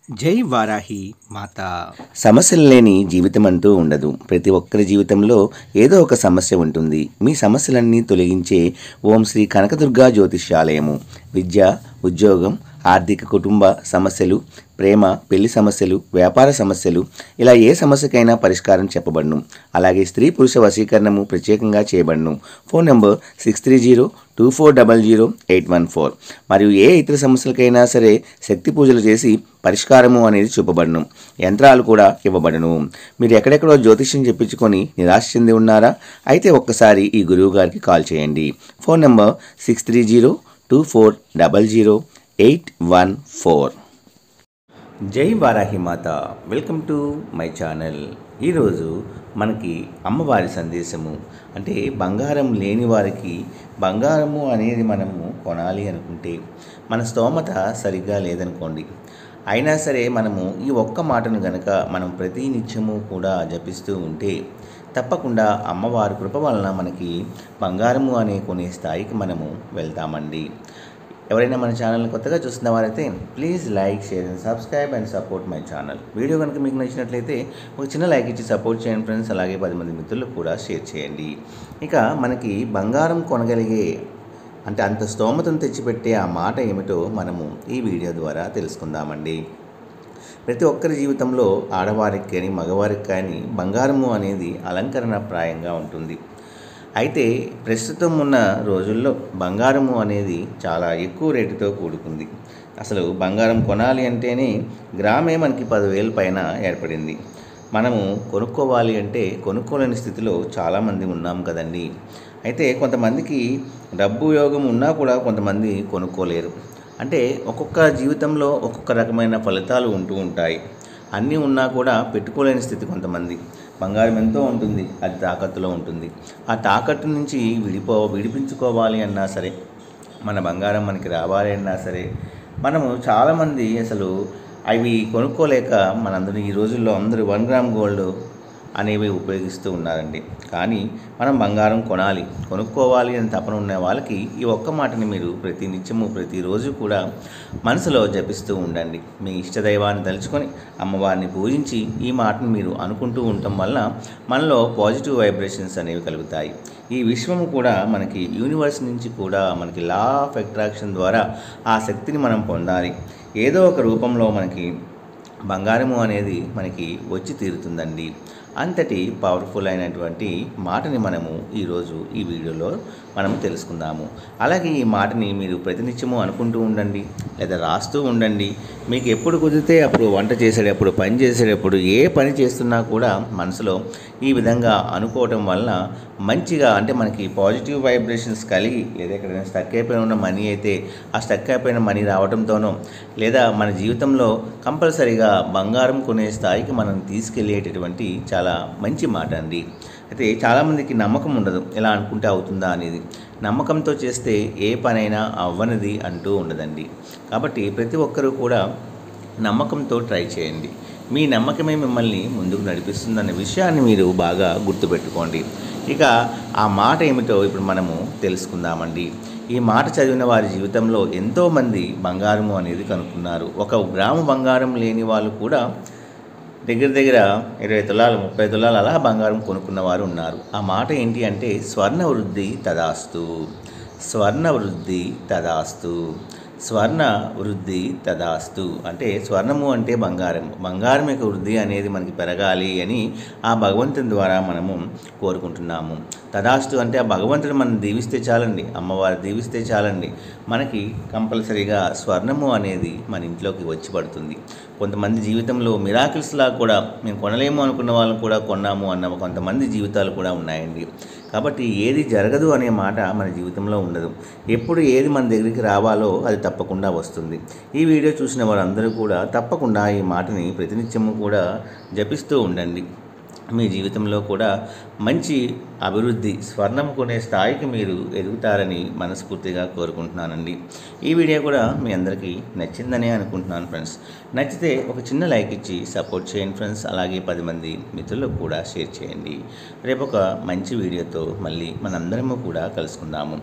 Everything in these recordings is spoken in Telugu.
జై వారాహి మాత. సమస్యలు లేని జీవితం అంటూ ఉండదు. ప్రతి ఒక్కరి జీవితంలో ఏదో ఒక సమస్య ఉంటుంది. మీ సమస్యలన్నీ తొలగించే ఓం శ్రీ కనకదుర్గా జ్యోతిష్యాలయము. విద్య, ఉద్యోగం, ఆర్థిక, కుటుంబ సమస్యలు, ప్రేమ, పెళ్లి సమస్యలు, వ్యాపార సమస్యలు, ఇలా ఏ సమస్యకైనా పరిష్కారం చెప్పబడును. అలాగే స్త్రీ పురుష వశీకరణము ప్రత్యేకంగా చేయబడును. Phone number 6302400814. మరియు ఏ ఇతర సమస్యలకైనా సరే శక్తి పూజలు చేసి పరిష్కారము అనేది చూపబడును. యంత్రాలు కూడా ఇవ్వబడును. మీరు ఎక్కడెక్కడో జ్యోతిష్యం చెప్పించుకొని నిరాశ చెంది ఉన్నారా? అయితే ఒక్కసారి ఈ గురువు గారికి కాల్ చేయండి. Phone number 6302400814. జై వారాహి మాత. Welcome to my channel. ఈరోజు మనకి అమ్మవారి సందేశము, అంటే బంగారం లేని వారికి బంగారము అనేది మనము కొనాలి అనుకుంటే మన స్తోమత సరిగ్గా లేదనుకోండి, అయినా సరే మనము ఈ ఒక్క మాటను గనక మనం ప్రతి నిత్యము కూడా జపిస్తూ ఉంటే తప్పకుండా అమ్మవారి కృప వలన మనకి బంగారము అనే కొనే స్థాయికి మనము వెళ్తామండి. ఎవరైనా మన ఛానల్ని కొత్తగా చూస్తున్న వారైతే please like, share and subscribe and support my channel. Video కనుక మీకు నచ్చినట్లయితే ఒక చిన్న లైక్ ఇచ్చి సపోర్ట్ చేయండి ఫ్రెండ్స్. అలాగే 10 మంది మిత్రులకు కూడా షేర్ చేయండి. ఇక మనకి బంగారం కొనగలిగే, అంటే అంత స్తోమతను తెచ్చిపెట్టే ఆ మాట ఏమిటో మనము ఈ వీడియో ద్వారా తెలుసుకుందామండి. ప్రతి ఒక్కరి జీవితంలో ఆడవారికి కానీ మగవారికి కానీ బంగారము అనేది అలంకరణ ప్రాయంగా ఉంటుంది. అయితే ప్రస్తుతం ఉన్న రోజుల్లో బంగారము అనేది చాలా ఎక్కువ రేటుతో కూడుకుంది. అసలు బంగారం కొనాలి అంటేనే గ్రామే మనకి 10,000 పైన ఏర్పడింది. మనము కొనుక్కోవాలి అంటే కొనుక్కోలేని స్థితిలో చాలామంది ఉన్నాం కదండి. అయితే కొంతమందికి డబ్బు యోగం ఉన్నా కూడా కొంతమంది కొనుక్కోలేరు. అంటే ఒక్కొక్క జీవితంలో ఒక్కొక్క రకమైన ఫలితాలు ఉంటూ ఉంటాయి. అన్నీ ఉన్నా కూడా పెట్టుకోలేని స్థితి కొంతమంది. బంగారం ఎంతో ఉంటుంది, అది తాకట్టులో ఉంటుంది. ఆ తాకట్టు నుంచి విడిపించుకోవాలి అన్నా సరే, మన బంగారం మనకి రావాలి అన్నా సరే, మనము చాలామంది అసలు అవి కొనుక్కోలేక మనందరూ ఈ రోజుల్లో అందరూ 1 గ్రామ్ గోల్డ్ అనేవి ఉపయోగిస్తూ ఉన్నారండి. కానీ మనం బంగారం కొనుక్కోవాలి అని తపన ఉన్న వాళ్ళకి ఈ ఒక్క మాటని మీరు ప్రతి నిత్యము ప్రతిరోజు కూడా మనసులో జపిస్తూ ఉండండి. మీ ఇష్టదైవాన్ని తలుచుకొని అమ్మవారిని పూజించి ఈ మాటను మీరు అనుకుంటూ ఉండటం వల్ల మనలో పాజిటివ్ వైబ్రేషన్స్ అనేవి కలుగుతాయి. ఈ విశ్వము కూడా మనకి యూనివర్స్ నుంచి కూడా మనకి లా ఆఫ్ అట్రాక్షన్ ద్వారా ఆ శక్తిని మనం పొందాలి. ఏదో ఒక రూపంలో మనకి బంగారము అనేది మనకి వచ్చి తీరుతుందండి. అంతటి పవర్ఫుల్ అయినటువంటి మాటని మనము ఈరోజు ఈ వీడియోలో మనం తెలుసుకుందాము. అలాగే ఈ మాటని మీరు ప్రతినిత్యము అనుకుంటూ ఉండండి, లేదా రాస్తూ ఉండండి. మీకు ఎప్పుడు కుదిరితే అప్పుడు వంట చేసేటప్పుడు, పని చేసేటప్పుడు, ఏ పని చేస్తున్నా కూడా మనసులో ఈ విధంగా అనుకోవటం వలన మంచిగా, అంటే మనకి పాజిటివ్ వైబ్రేషన్స్ కలిగి, లేదా ఎక్కడైనా స్టక్ అయిపోయిన ఉన్న మనీ అయితే ఆ స్టక్ అయిపోయిన మనీ రావడంతోనో, లేదా మన జీవితంలో కంపల్సరీగా బంగారం కొనే స్థాయికి మనం తీసుకెళ్ళేటటువంటి చాలా మంచి మాట అండి. అయితే చాలామందికి నమ్మకం ఉండదు, ఎలా అనుకుంటే అవుతుందా అనేది. నమ్మకంతో చేస్తే ఏ పనైనా అవ్వనిది అంటూ ఉండదండి. కాబట్టి ప్రతి ఒక్కరూ కూడా నమ్మకంతో ట్రై చేయండి. మీ నమ్మకమే మిమ్మల్ని ముందుకు నడిపిస్తుందన్న విషయాన్ని మీరు బాగా గుర్తుపెట్టుకోండి. ఇక ఆ మాట ఏమిటో ఇప్పుడు మనము తెలుసుకుందామండి. ఈ మాట చదివిన వారి జీవితంలో ఎంతోమంది బంగారము అనేది కనుక్కున్నారు. 1 గ్రాము బంగారం లేని వాళ్ళు కూడా దగ్గర 20 తులాలు, 30 తులాలు అలా బంగారం కొనుక్కున్న వారు ఉన్నారు. ఆ మాట ఏంటి అంటే స్వర్ణ వృద్ధి తదాస్తు, స్వర్ణ వృద్ధి తదాస్తు, స్వర్ణ వృద్ధి తదాస్తు. అంటే స్వర్ణము అంటే బంగారం యొక్క వృద్ధి అనేది మనకి పెరగాలి అని ఆ భగవంతుని ద్వారా మనము కోరుకుంటున్నాము. తదాస్తు అంటే ఆ భగవంతుడు మనం దీవిస్తే చాలండి, అమ్మవారు దీవిస్తే చాలండి, మనకి కంపల్సరీగా స్వర్ణము అనేది మన ఇంట్లోకి వచ్చి పడుతుంది. కొంతమంది జీవితంలో మిరాకిల్స్లా కూడా మేము కొనలేము అనుకున్న వాళ్ళని కూడా కొన్నాము అన్న కొంతమంది జీవితాలు కూడా ఉన్నాయండి. కాబట్టి ఏది జరగదు అనే మాట మన జీవితంలో ఉండదు. ఎప్పుడు ఏది మన దగ్గరికి రావాలో అది తప్పకుండా వస్తుంది. ఈ వీడియో చూసిన వారందరూ కూడా తప్పకుండా ఈ మాటని ప్రతినిత్యము కూడా జపిస్తూ ఉండండి. మీ జీవితంలో కూడా మంచి అభివృద్ధి, స్వర్ణం కొనే స్థాయికి మీరు ఎదుగుతారని మనస్ఫూర్తిగా కోరుకుంటున్నానండి. ఈ వీడియో కూడా మీ అందరికీ నచ్చిందనే అనుకుంటున్నాను ఫ్రెండ్స్. నచ్చితే ఒక చిన్న లైక్ ఇచ్చి సపోర్ట్ చేయండి ఫ్రెండ్స్. అలాగే 10 మంది మిత్రులకు కూడా షేర్ చేయండి. రేపు ఒక మంచి వీడియోతో మళ్ళీ మనందరము కూడా కలుసుకుందాము.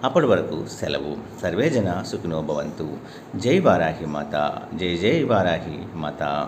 అప్పటి వరకు సెలవు. సర్వేజన సుఖినో భవంతు. జై వారాహి మాత. జై జై వారాహి మాత.